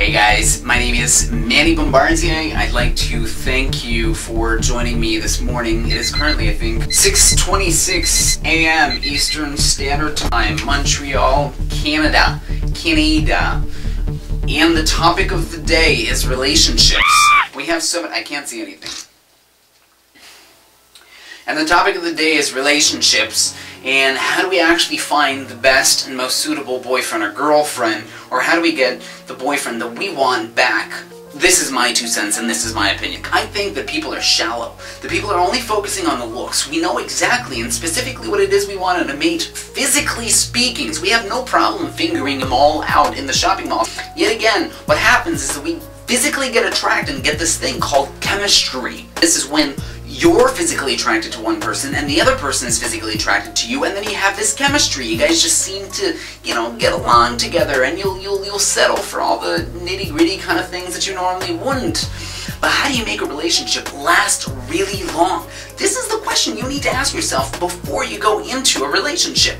Hey guys, my name is Manny Bombardier. I'd like to thank you for joining me this morning. It is currently, I think, 6:26 a.m. Eastern Standard Time, Montreal, Canada. And the topic of the day is relationships. We have I can't see anything. And the topic of the day is relationships, and how do we actually find the best and most suitable boyfriend or girlfriend, or how do we get the boyfriend that we want back? This is my 2 cents, and this is my opinion. I think that people are shallow. The people are only focusing on the looks. We know exactly and specifically what it is we want in a mate, physically speaking, so we have no problem fingering them all out in the shopping mall. Yet again, what happens is that we physically get attracted and get this thing called chemistry. This is when you're physically attracted to one person and the other person is physically attracted to you, and then you have this chemistry. You guys just seem to, get along together, and you'll settle for all the nitty-gritty kind of things that you normally wouldn't. But how do you make a relationship last really long? This is the question you need to ask yourself before you go into a relationship.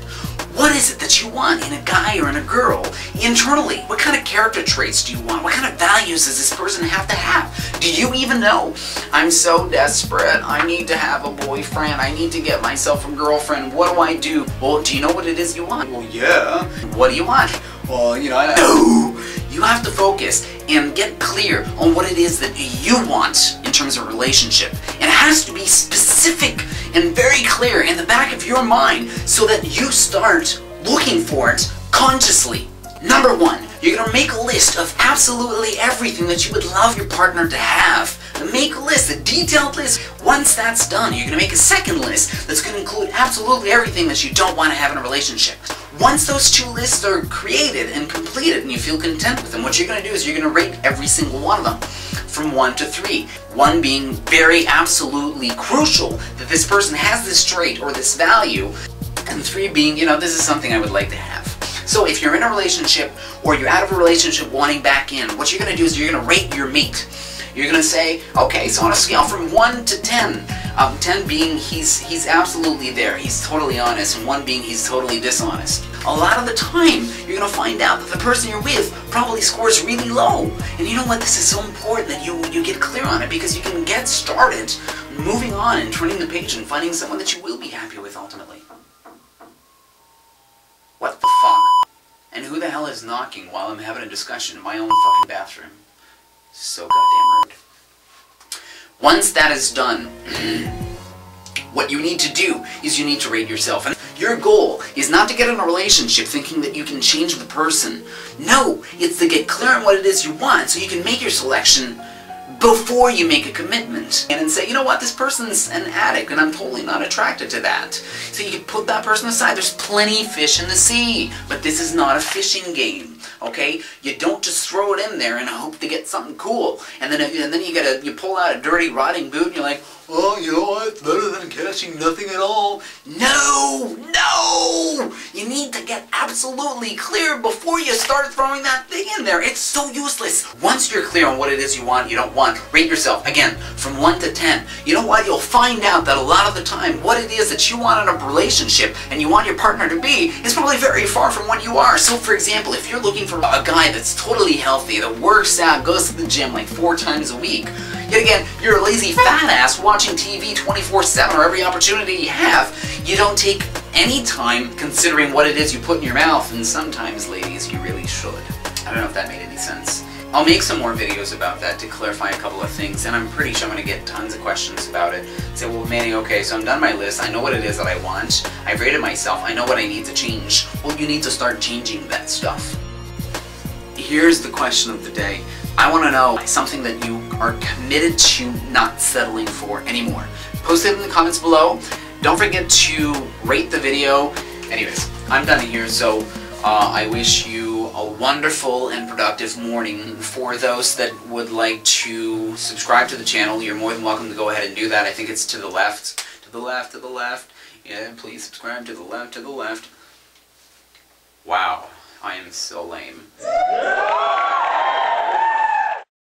What is it that you want in a guy or in a girl? Internally, what kind of character traits do you want? What kind of values does this person have to have? Do you even know? I'm so desperate. I need to have a boyfriend. I need to get myself a girlfriend. What do I do? Well, do you know what it is you want? Well, yeah. What do you want? Well, No! You have to focus and get clear on what it is that you want in terms of a relationship. And it has to be specific and very clear in the back of your mind so that you start looking for it consciously. Number 1, you're going to make a list of absolutely everything that you would love your partner to have. Make a list, a detailed list. Once that's done, you're going to make a second list that's going to include absolutely everything that you don't want to have in a relationship. Once those 2 lists are created and completed and you feel content with them, what you're going to do is you're going to rate every single one of them from 1 to 3. 1 being very absolutely crucial that this person has this trait or this value, and 3 being, this is something I would like to have. So if you're in a relationship or you're out of a relationship wanting back in, what you're going to do is you're going to rate your mate. You're going to say, okay, so on a scale from 1 to 10, 10 being he's absolutely there, he's totally honest, and 1 being he's totally dishonest. A lot of the time, you're going to find out that the person you're with probably scores really low. And you know what? This is so important that you get clear on it, because you can get started moving on and turning the page and finding someone that you will be happy with ultimately. What the fuck? And who the hell is knocking while I'm having a discussion in my own fucking bathroom? So goddamn rude. Once that is done, what you need to do is you need to rate yourself. And your goal is not to get in a relationship thinking that you can change the person. No, it's to get clear on what it is you want so you can make your selection before you make a commitment. And then say, you know what, this person's an addict and I'm totally not attracted to that. So you can put that person aside. There's plenty of fish in the sea, but this is not a fishing game. Okay, you don't just throw it in there and hope to get something cool, and then you pull out a dirty, rotting boot, and you're like, oh, you know what? It's better than catching nothing at all. No, no! You need to get absolutely clear before you start throwing that thing in there. It's so useless. Once you're clear on what it is you want, you don't want, rate yourself again from 1 to 10. You know what? You'll find out that a lot of the time, what it is that you want in a relationship and you want your partner to be is probably very far from what you are. So, for example, if you're looking for a guy that's totally healthy, that works out, goes to the gym like 4 times a week, yet again, you're a lazy fat ass watching TV 24/7 or every opportunity you have, you don't take any time considering what it is you put in your mouth, and sometimes, ladies, you really should. I don't know if that made any sense. I'll make some more videos about that to clarify a couple of things, and I'm pretty sure I'm going to get tons of questions about it. Say, well, Manny, okay, so I'm done my list, I know what it is that I want, I've rated myself, I know what I need to change. Well, you need to start changing that stuff. Here's the question of the day. I want to know something that you are committed to not settling for anymore. Post it in the comments below. Don't forget to rate the video. Anyways, I'm done here, so I wish you a wonderful and productive morning. For those that would like to subscribe to the channel, you're more than welcome to go ahead and do that. I think it's to the left. To the left, to the left. Yeah, please subscribe to the left, to the left. Wow, I am so lame.